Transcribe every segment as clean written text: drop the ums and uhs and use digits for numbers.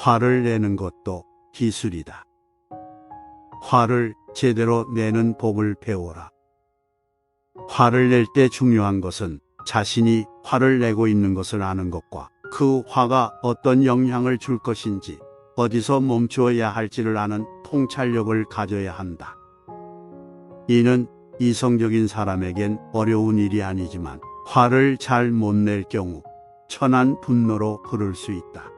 화를 내는 것도 기술이다. 화를 제대로 내는 법을 배워라. 화를 낼 때 중요한 것은 자신이 화를 내고 있는 것을 아는 것과 그 화가 어떤 영향을 줄 것인지, 어디서 멈추어야 할지를 아는 통찰력을 가져야 한다. 이는 이성적인 사람에겐 어려운 일이 아니지만 화를 잘 못 낼 경우 천한 분노로 흐를 수 있다.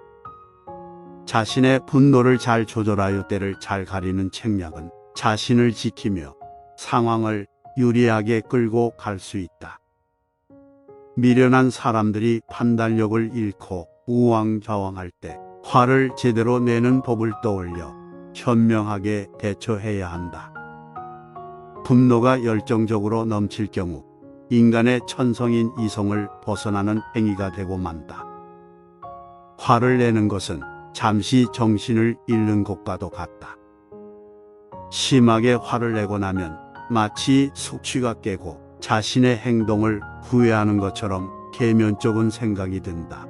자신의 분노를 잘 조절하여 때를 잘 가리는 책략은 자신을 지키며 상황을 유리하게 끌고 갈 수 있다. 미련한 사람들이 판단력을 잃고 우왕좌왕할 때 화를 제대로 내는 법을 떠올려 현명하게 대처해야 한다. 분노가 열정적으로 넘칠 경우 인간의 천성인 이성을 벗어나는 행위가 되고 만다. 화를 내는 것은 잠시 정신을 잃는 것과도 같다. 심하게 화를 내고 나면 마치 숙취가 깨고 자신의 행동을 후회하는 것처럼 계면적인 생각이 든다.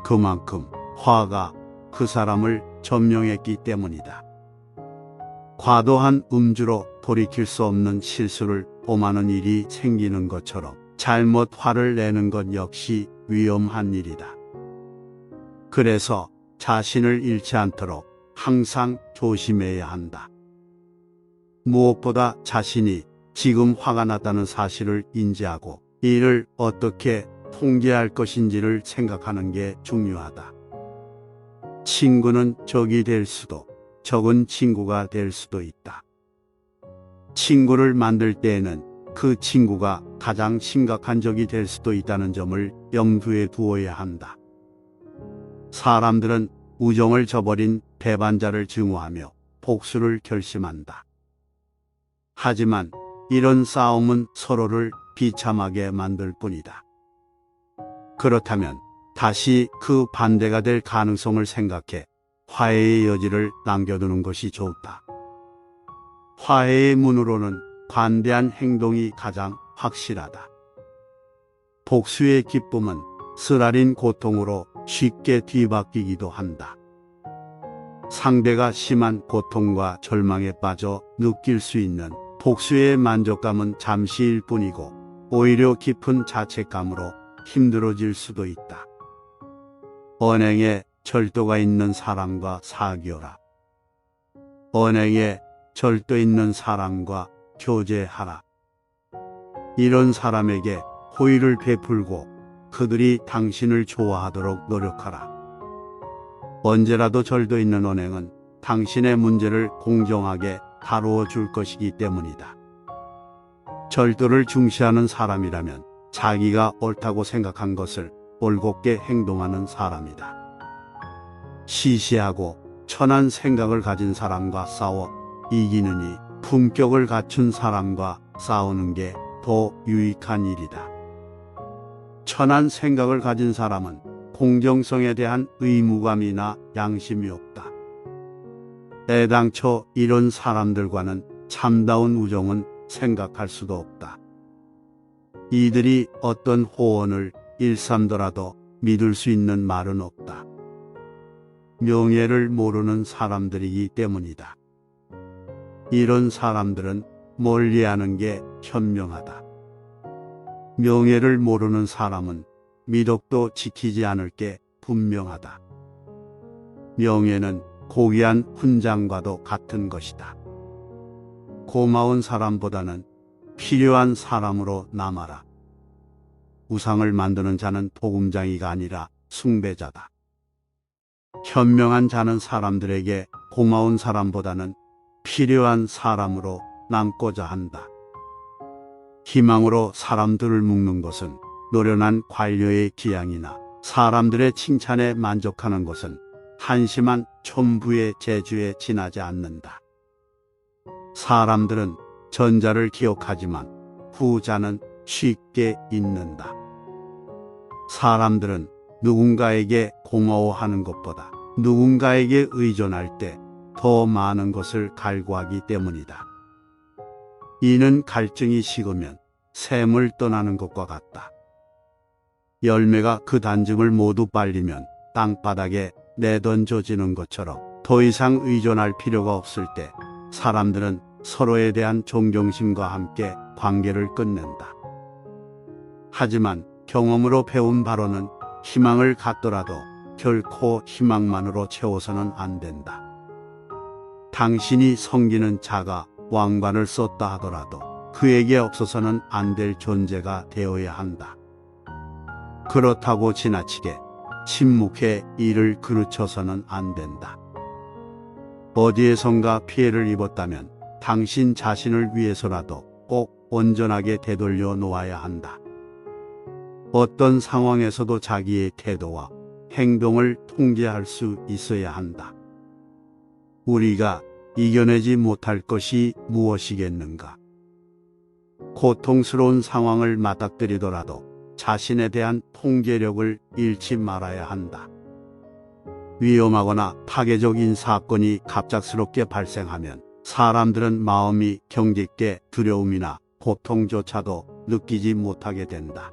그만큼 화가 그 사람을 점령했기 때문이다. 과도한 음주로 돌이킬 수 없는 실수를 범하는 일이 생기는 것처럼 잘못 화를 내는 것 역시 위험한 일이다. 그래서 자신을 잃지 않도록 항상 조심해야 한다. 무엇보다 자신이 지금 화가 났다는 사실을 인지하고 이를 어떻게 통제할 것인지를 생각하는 게 중요하다. 친구는 적이 될 수도, 적은 친구가 될 수도 있다. 친구를 만들 때에는 그 친구가 가장 심각한 적이 될 수도 있다는 점을 염두에 두어야 한다. 사람들은 우정을 저버린 배반자를 증오하며 복수를 결심한다. 하지만 이런 싸움은 서로를 비참하게 만들 뿐이다. 그렇다면 다시 그 반대가 될 가능성을 생각해 화해의 여지를 남겨두는 것이 좋다. 화해의 문으로는 관대한 행동이 가장 확실하다. 복수의 기쁨은 쓰라린 고통으로 쉽게 뒤바뀌기도 한다. 상대가 심한 고통과 절망에 빠져 느낄 수 있는 복수의 만족감은 잠시일 뿐이고 오히려 깊은 자책감으로 힘들어질 수도 있다. 언행에 절도가 있는 사람과 사귀어라. 언행에 절도 있는 사람과 교제하라. 이런 사람에게 호의를 베풀고 그들이 당신을 좋아하도록 노력하라. 언제라도 절도 있는 언행은 당신의 문제를 공정하게 다루어 줄 것이기 때문이다. 절도를 중시하는 사람이라면 자기가 옳다고 생각한 것을 올곧게 행동하는 사람이다. 시시하고 천한 생각을 가진 사람과 싸워 이기느니 품격을 갖춘 사람과 싸우는 게 더 유익한 일이다. 천한 생각을 가진 사람은 공정성에 대한 의무감이나 양심이 없다. 애당초 이런 사람들과는 참다운 우정은 생각할 수도 없다. 이들이 어떤 호언을 일삼더라도 믿을 수 있는 말은 없다. 명예를 모르는 사람들이기 때문이다. 이런 사람들은 멀리하는 게 현명하다. 명예를 모르는 사람은 미덕도 지키지 않을 게 분명하다. 명예는 고귀한 훈장과도 같은 것이다. 고마운 사람보다는 필요한 사람으로 남아라. 우상을 만드는 자는 보금장이가 아니라 숭배자다. 현명한 자는 사람들에게 고마운 사람보다는 필요한 사람으로 남고자 한다. 희망으로 사람들을 묶는 것은 노련한 관료의 기양이나 사람들의 칭찬에 만족하는 것은 한심한 촌부의 재주에 지나지 않는다. 사람들은 전자를 기억하지만 후자는 쉽게 잊는다. 사람들은 누군가에게 고마워하는 것보다 누군가에게 의존할 때 더 많은 것을 갈구하기 때문이다. 이는 갈증이 식으면 샘을 떠나는 것과 같다. 열매가 그 단증을 모두 빨리면 땅바닥에 내던져지는 것처럼 더 이상 의존할 필요가 없을 때 사람들은 서로에 대한 존경심과 함께 관계를 끝낸다. 하지만 경험으로 배운 바로는 희망을 갖더라도 결코 희망만으로 채워서는 안 된다. 당신이 섬기는 자가 왕관을 썼다 하더라도 그에게 없어서는 안 될 존재가 되어야 한다. 그렇다고 지나치게 침묵해 일을 그르쳐서는 안 된다. 어디에선가 피해를 입었다면 당신 자신을 위해서라도 꼭 온전하게 되돌려 놓아야 한다. 어떤 상황에서도 자기의 태도와 행동을 통제할 수 있어야 한다. 우리가 이겨내지 못할 것이 무엇이겠는가? 고통스러운 상황을 맞닥뜨리더라도 자신에 대한 통제력을 잃지 말아야 한다. 위험하거나 파괴적인 사건이 갑작스럽게 발생하면 사람들은 마음이 경직돼 두려움이나 고통조차도 느끼지 못하게 된다.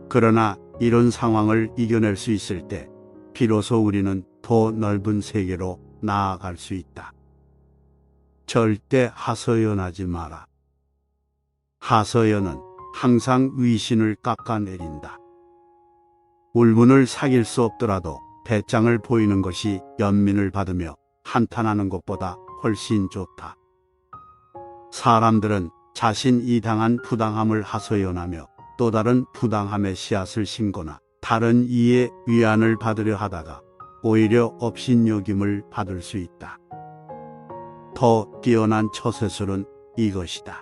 그러나 이런 상황을 이겨낼 수 있을 때 비로소 우리는 더 넓은 세계로 나아갈 수 있다. 절대 하소연하지 마라. 하소연은 항상 위신을 깎아내린다. 울분을 사귈 수 없더라도 배짱을 보이는 것이 연민을 받으며 한탄하는 것보다 훨씬 좋다. 사람들은 자신이 당한 부당함을 하소연하며 또 다른 부당함의 씨앗을 심거나 다른 이의 위안을 받으려 하다가 오히려 업신여김을 받을 수 있다. 더 뛰어난 처세술은 이것이다.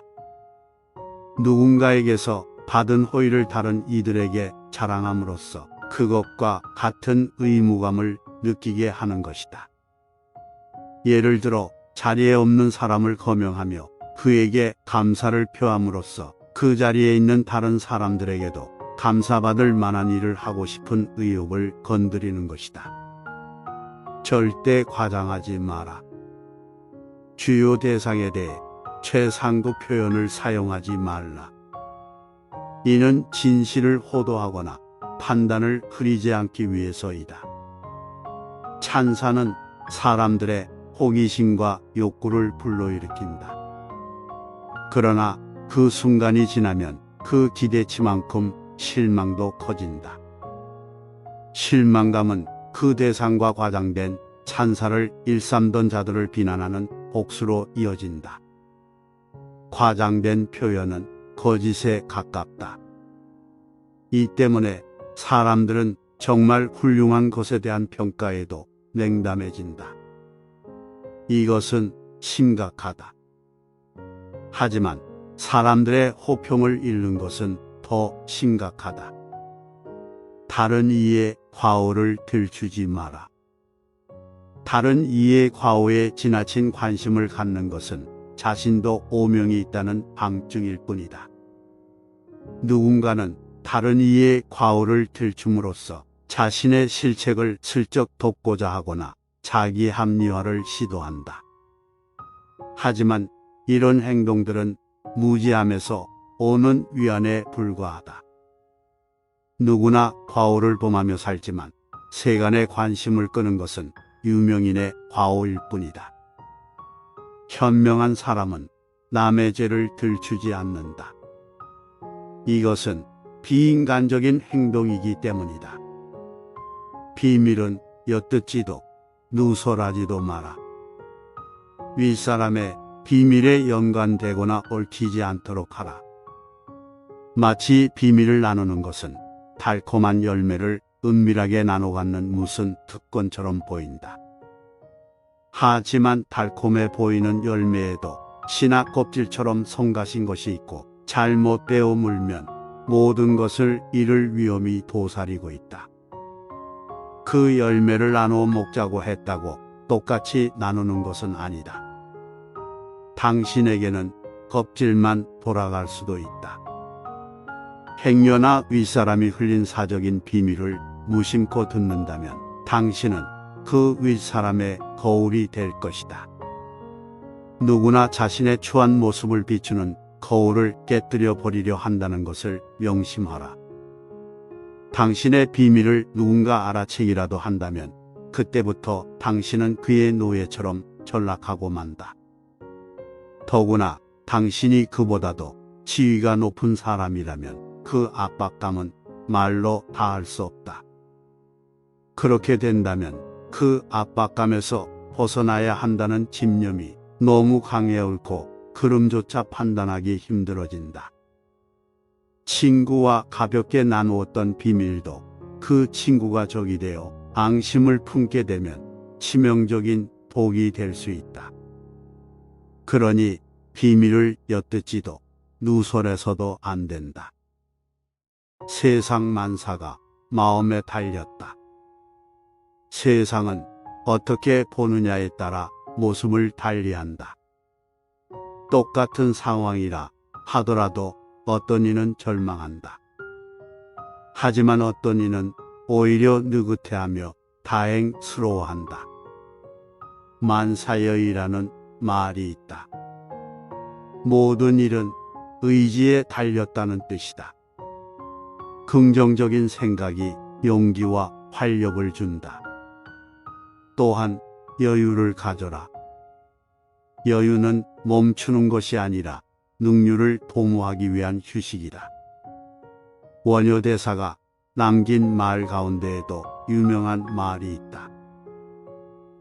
누군가에게서 받은 호의를 다른 이들에게 자랑함으로써 그것과 같은 의무감을 느끼게 하는 것이다. 예를 들어 자리에 없는 사람을 거명하며 그에게 감사를 표함으로써 그 자리에 있는 다른 사람들에게도 감사받을 만한 일을 하고 싶은 의욕을 건드리는 것이다. 절대 과장하지 마라. 주요 대상에 대해 최상급 표현을 사용하지 말라. 이는 진실을 호도하거나 판단을 흐리지 않기 위해서이다. 찬사는 사람들의 호기심과 욕구를 불러일으킨다. 그러나 그 순간이 지나면 그 기대치만큼 실망도 커진다. 실망감은 그 대상과 과장된 찬사를 일삼던 자들을 비난하는 복수로 이어진다. 과장된 표현은 거짓에 가깝다. 이 때문에 사람들은 정말 훌륭한 것에 대한 평가에도 냉담해진다. 이것은 심각하다. 하지만 사람들의 호평을 잃는 것은 더 심각하다. 다른 이의 과오를 들추지 마라. 다른 이의 과오에 지나친 관심을 갖는 것은 자신도 오명이 있다는 방증일 뿐이다. 누군가는 다른 이의 과오를 들춤으로써 자신의 실책을 슬쩍 덮고자 하거나 자기 합리화를 시도한다. 하지만 이런 행동들은 무지함에서 오는 위안에 불과하다. 누구나 과오를 범하며 살지만 세간의 관심을 끄는 것은 유명인의 과오일 뿐이다. 현명한 사람은 남의 죄를 들추지 않는다. 이것은 비인간적인 행동이기 때문이다. 비밀은 엿듣지도 누설하지도 마라. 윗사람의 비밀에 연관되거나 얽히지 않도록 하라. 마치 비밀을 나누는 것은 달콤한 열매를 은밀하게 나눠 갖는 무슨 특권처럼 보인다. 하지만 달콤해 보이는 열매에도 신악 껍질처럼 성가신 것이 있고 잘못 베어 물면 모든 것을 잃을 위험이 도사리고 있다. 그 열매를 나누어 먹자고 했다고 똑같이 나누는 것은 아니다. 당신에게는 껍질만 돌아갈 수도 있다. 행여나 윗사람이 흘린 사적인 비밀을 무심코 듣는다면 당신은 그 윗사람의 거울이 될 것이다. 누구나 자신의 추한 모습을 비추는 거울을 깨뜨려 버리려 한다는 것을 명심하라. 당신의 비밀을 누군가 알아채기라도 한다면 그때부터 당신은 그의 노예처럼 전락하고 만다. 더구나 당신이 그보다도 지위가 높은 사람이라면 그 압박감은 말로 다할 수 없다. 그렇게 된다면 그 압박감에서 벗어나야 한다는 집념이 너무 강해 옳고 그름조차 판단하기 힘들어진다. 친구와 가볍게 나누었던 비밀도 그 친구가 적이 되어 앙심을 품게 되면 치명적인 독이 될 수 있다. 그러니 비밀을 엿듣지도 누설해서도 안 된다. 세상 만사가 마음에 달렸다. 세상은 어떻게 보느냐에 따라 모습을 달리한다. 똑같은 상황이라 하더라도 어떤 이는 절망한다. 하지만 어떤 이는 오히려 느긋해하며 다행스러워한다. 만사여의라는 말이 있다. 모든 일은 의지에 달렸다는 뜻이다. 긍정적인 생각이 용기와 활력을 준다. 또한 여유를 가져라. 여유는 멈추는 것이 아니라 능률을 도모하기 위한 휴식이다. 원효대사가 남긴 말 가운데에도 유명한 말이 있다.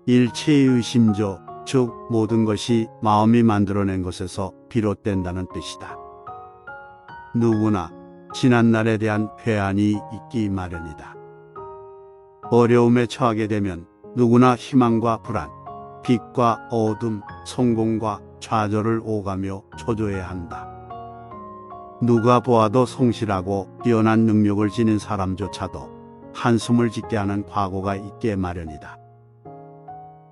일체의심조, 즉 모든 것이 마음이 만들어낸 것에서 비롯된다는 뜻이다. 누구나 지난날에 대한 회한이 있기 마련이다. 어려움에 처하게 되면 누구나 희망과 불안, 빛과 어둠, 성공과 좌절을 오가며 초조해야 한다. 누가 보아도 성실하고 뛰어난 능력을 지닌 사람조차도 한숨을 짓게 하는 과거가 있게 마련이다.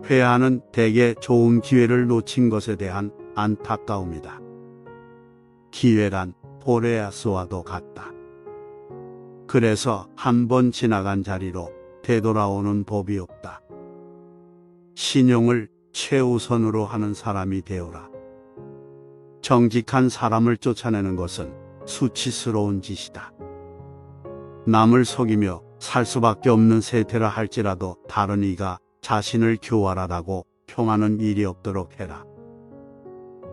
회한은 대개 좋은 기회를 놓친 것에 대한 안타까움이다. 기회란 보레아스와도 같다. 그래서 한 번 지나간 자리로 되돌아오는 법이 없다. 신용을 최우선으로 하는 사람이 되어라. 정직한 사람을 쫓아내는 것은 수치스러운 짓이다. 남을 속이며 살 수밖에 없는 세태라 할지라도 다른 이가 자신을 교활하다고 평하는 일이 없도록 해라.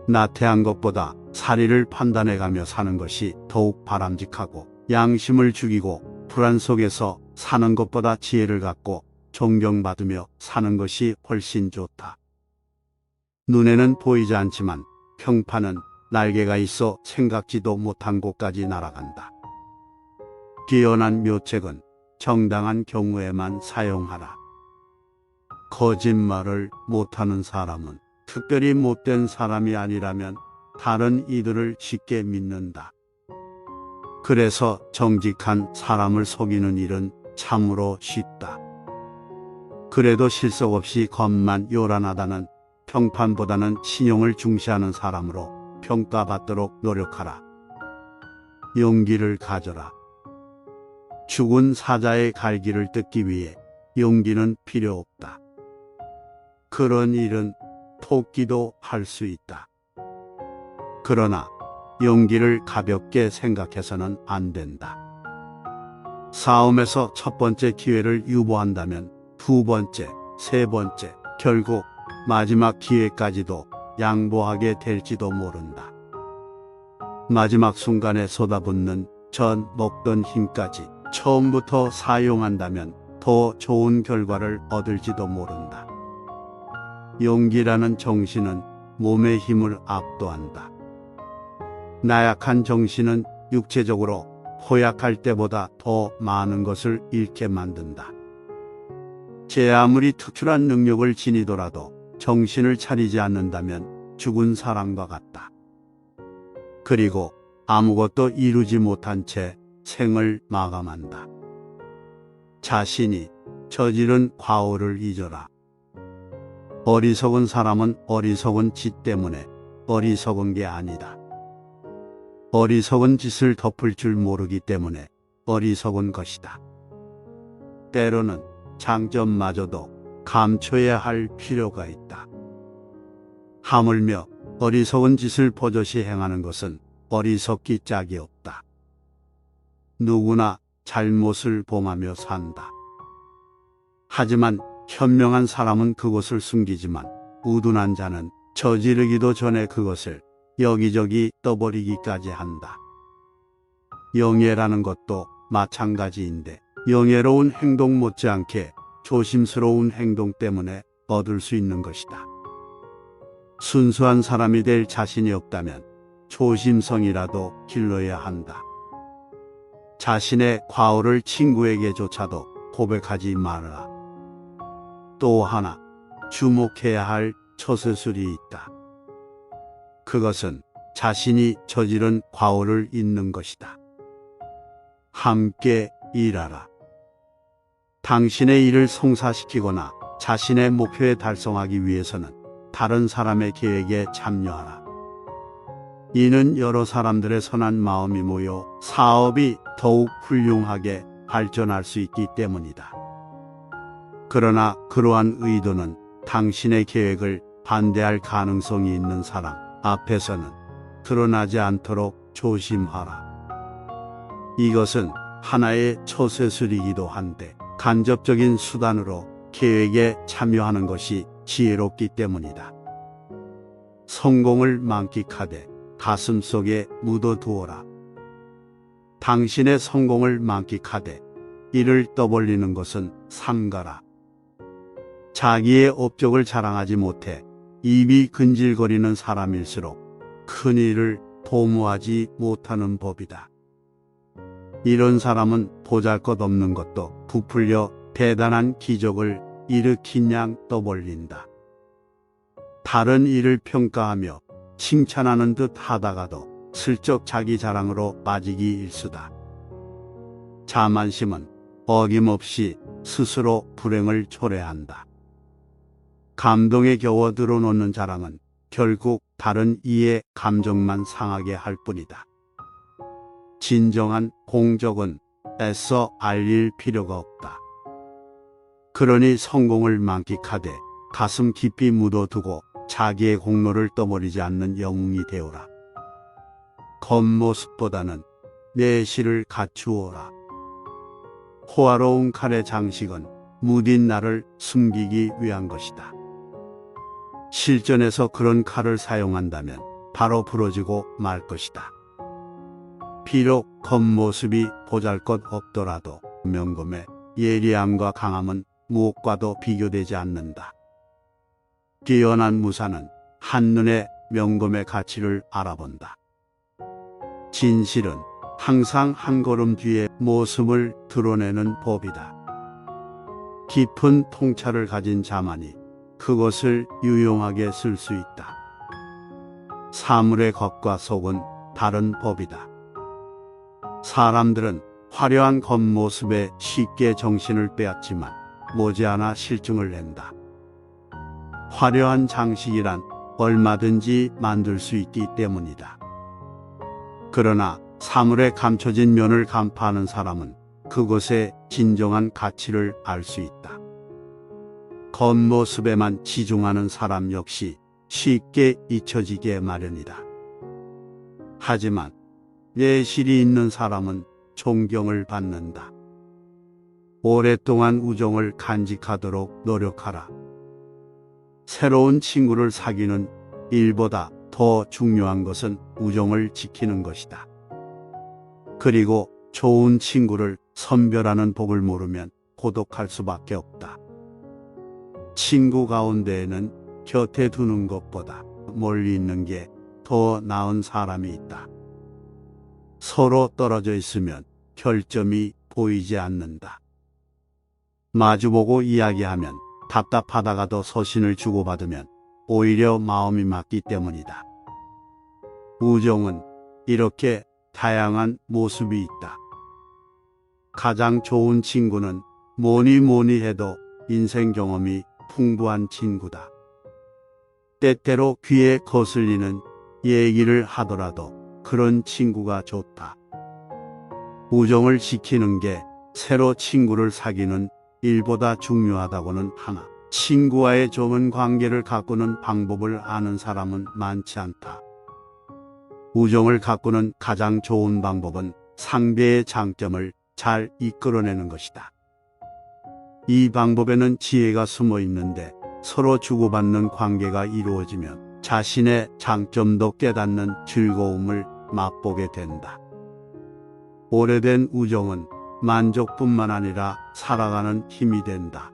나태한 것보다 사리를 판단해가며 사는 것이 더욱 바람직하고 양심을 죽이고 불안 속에서 사는 것보다 지혜를 갖고 존경받으며 사는 것이 훨씬 좋다. 눈에는 보이지 않지만 평판은 날개가 있어 생각지도 못한 곳까지 날아간다. 뛰어난 묘책은 정당한 경우에만 사용하라. 거짓말을 못하는 사람은 특별히 못된 사람이 아니라면 다른 이들을 쉽게 믿는다. 그래서 정직한 사람을 속이는 일은 참으로 쉽다. 그래도 실속 없이 겉만 요란하다는 평판보다는 신용을 중시하는 사람으로 평가받도록 노력하라. 용기를 가져라. 죽은 사자의 갈기를 뜯기 위해 용기는 필요 없다. 그런 일은 토끼도 할 수 있다. 그러나 용기를 가볍게 생각해서는 안 된다. 싸움에서 첫 번째 기회를 유보한다면 두 번째, 세 번째, 결국 마지막 기회까지도 양보하게 될지도 모른다. 마지막 순간에 쏟아붓는 전 먹던 힘까지 처음부터 사용한다면 더 좋은 결과를 얻을지도 모른다. 용기라는 정신은 몸의 힘을 압도한다. 나약한 정신은 육체적으로 포약할 때보다 더 많은 것을 잃게 만든다. 제 아무리 특출한 능력을 지니더라도 정신을 차리지 않는다면 죽은 사람과 같다. 그리고 아무것도 이루지 못한 채 생을 마감한다. 자신이 저지른 과오를 잊어라. 어리석은 사람은 어리석은 짓 때문에 어리석은 게 아니다. 어리석은 짓을 덮을 줄 모르기 때문에 어리석은 것이다. 때로는 장점마저도 감춰야 할 필요가 있다. 하물며 어리석은 짓을 버젓이 행하는 것은 어리석기 짝이 없다. 누구나 잘못을 범하며 산다. 하지만 현명한 사람은 그것을 숨기지만 우둔한 자는 저지르기도 전에 그것을 여기저기 떠버리기까지 한다. 영예라는 것도 마찬가지인데 영예로운 행동 못지않게 조심스러운 행동 때문에 얻을 수 있는 것이다. 순수한 사람이 될 자신이 없다면 조심성이라도 길러야 한다. 자신의 과오를 친구에게조차도 고백하지 말아라. 또 하나 주목해야 할 처세술이 있다. 그것은 자신이 저지른 과오를 잊는 것이다. 함께 일하라. 당신의 일을 성사시키거나 자신의 목표에 달성하기 위해서는 다른 사람의 계획에 참여하라. 이는 여러 사람들의 선한 마음이 모여 사업이 더욱 훌륭하게 발전할 수 있기 때문이다. 그러나 그러한 의도는 당신의 계획을 반대할 가능성이 있는 사람 앞에서는 드러나지 않도록 조심하라. 이것은 하나의 처세술이기도 한데 간접적인 수단으로 계획에 참여하는 것이 지혜롭기 때문이다. 성공을 만끽하되 가슴속에 묻어두어라. 당신의 성공을 만끽하되 이를 떠벌리는 것은 삼가라. 자기의 업적을 자랑하지 못해 입이 근질거리는 사람일수록 큰 일을 도모하지 못하는 법이다. 이런 사람은 보잘것없는 것도 부풀려 대단한 기적을 일으킨 양 떠벌린다. 다른 일을 평가하며 칭찬하는 듯 하다가도 슬쩍 자기 자랑으로 빠지기 일수다. 자만심은 어김없이 스스로 불행을 초래한다. 감동에 겨워 드러놓는 자랑은 결국 다른 이의 감정만 상하게 할 뿐이다. 진정한 공적은 애써 알릴 필요가 없다. 그러니 성공을 만끽하되 가슴 깊이 묻어두고 자기의 공로를 떠버리지 않는 영웅이 되어라. 겉모습보다는 내실을 갖추어라. 호화로운 칼의 장식은 무딘 나를 숨기기 위한 것이다. 실전에서 그런 칼을 사용한다면 바로 부러지고 말 것이다. 비록 겉모습이 보잘것없더라도 명검의 예리함과 강함은 무엇과도 비교되지 않는다. 뛰어난 무사는 한눈에 명검의 가치를 알아본다. 진실은 항상 한 걸음 뒤에 모습을 드러내는 법이다. 깊은 통찰을 가진 자만이 그것을 유용하게 쓸 수 있다. 사물의 겉과 속은 다른 법이다. 사람들은 화려한 겉모습에 쉽게 정신을 빼앗지만 머지않아 실증을 낸다. 화려한 장식이란 얼마든지 만들 수 있기 때문이다. 그러나 사물에 감춰진 면을 간파하는 사람은 그것의 진정한 가치를 알 수 있다. 겉모습에만 치중하는 사람 역시 쉽게 잊혀지게 마련이다. 하지만 내실이 있는 사람은 존경을 받는다. 오랫동안 우정을 간직하도록 노력하라. 새로운 친구를 사귀는 일보다 더 중요한 것은 우정을 지키는 것이다. 그리고 좋은 친구를 선별하는 법을 모르면 고독할 수밖에 없다. 친구 가운데에는 곁에 두는 것보다 멀리 있는 게 더 나은 사람이 있다. 서로 떨어져 있으면 결점이 보이지 않는다. 마주보고 이야기하면 답답하다가도 서신을 주고받으면 오히려 마음이 맞기 때문이다. 우정은 이렇게 다양한 모습이 있다. 가장 좋은 친구는 뭐니 해도 인생 경험이 풍부한 친구다. 때때로 귀에 거슬리는 얘기를 하더라도 그런 친구가 좋다. 우정을 지키는 게 새로 친구를 사귀는 일보다 중요하다고는 하나, 친구와의 좋은 관계를 가꾸는 방법을 아는 사람은 많지 않다. 우정을 가꾸는 가장 좋은 방법은 상대의 장점을 잘 이끌어내는 것이다. 이 방법에는 지혜가 숨어 있는데 서로 주고받는 관계가 이루어지면 자신의 장점도 깨닫는 즐거움을 맛보게 된다. 오래된 우정은 만족뿐만 아니라 살아가는 힘이 된다.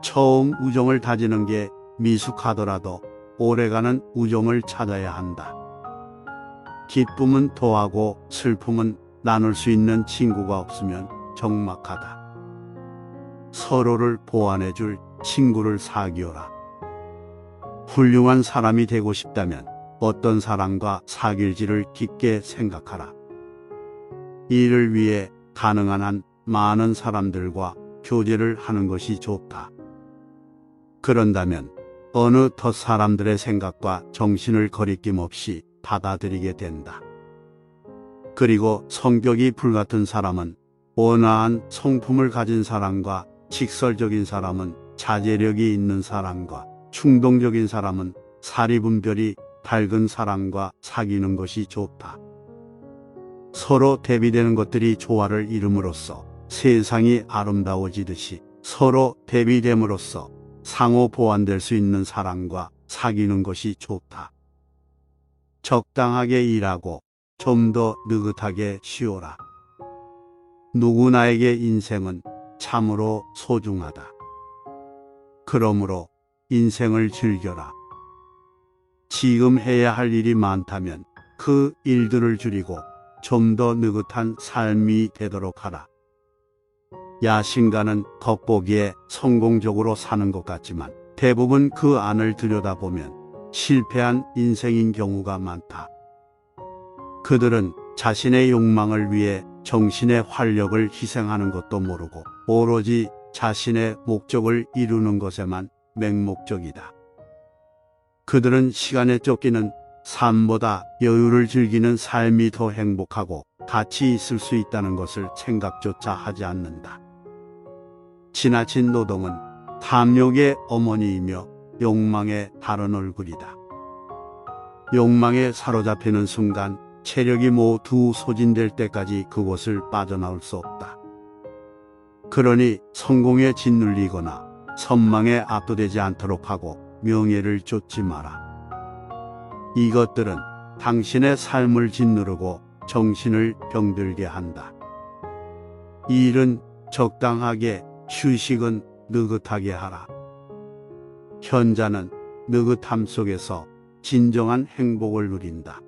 처음 우정을 다지는 게 미숙하더라도 오래가는 우정을 찾아야 한다. 기쁨은 더하고 슬픔은 나눌 수 있는 친구가 없으면 적막하다. 서로를 보완해줄 친구를 사귀어라. 훌륭한 사람이 되고 싶다면 어떤 사람과 사귈지를 깊게 생각하라. 이를 위해 가능한 한 많은 사람들과 교제를 하는 것이 좋다. 그런다면 어느 덧 사람들의 생각과 정신을 거리낌 없이 받아들이게 된다. 그리고 성격이 불같은 사람은 온화한 성품을 가진 사람과, 직설적인 사람은 자제력이 있는 사람과, 충동적인 사람은 사리분별이 밝은 사람과 사귀는 것이 좋다. 서로 대비되는 것들이 조화를 이룸으로써 세상이 아름다워지듯이 서로 대비됨으로써 상호 보완될 수 있는 사람과 사귀는 것이 좋다. 적당하게 일하고 좀 더 느긋하게 쉬어라. 누구나에게 인생은 참으로 소중하다. 그러므로 인생을 즐겨라. 지금 해야 할 일이 많다면 그 일들을 줄이고 좀 더 느긋한 삶이 되도록 하라. 야심가는 겉보기에 성공적으로 사는 것 같지만 대부분 그 안을 들여다보면 실패한 인생인 경우가 많다. 그들은 자신의 욕망을 위해 정신의 활력을 희생하는 것도 모르고 오로지 자신의 목적을 이루는 것에만 맹목적이다. 그들은 시간에 쫓기는 삶보다 여유를 즐기는 삶이 더 행복하고 가치 있을 수 있다는 것을 생각조차 하지 않는다. 지나친 노동은 탐욕의 어머니이며 욕망의 다른 얼굴이다. 욕망에 사로잡히는 순간 체력이 모두 소진될 때까지 그곳을 빠져나올 수 없다. 그러니 성공에 짓눌리거나 선망에 압도되지 않도록 하고 명예를 쫓지 마라. 이것들은 당신의 삶을 짓누르고 정신을 병들게 한다. 일은 적당하게, 휴식은 느긋하게 하라. 현자는 느긋함 속에서 진정한 행복을 누린다.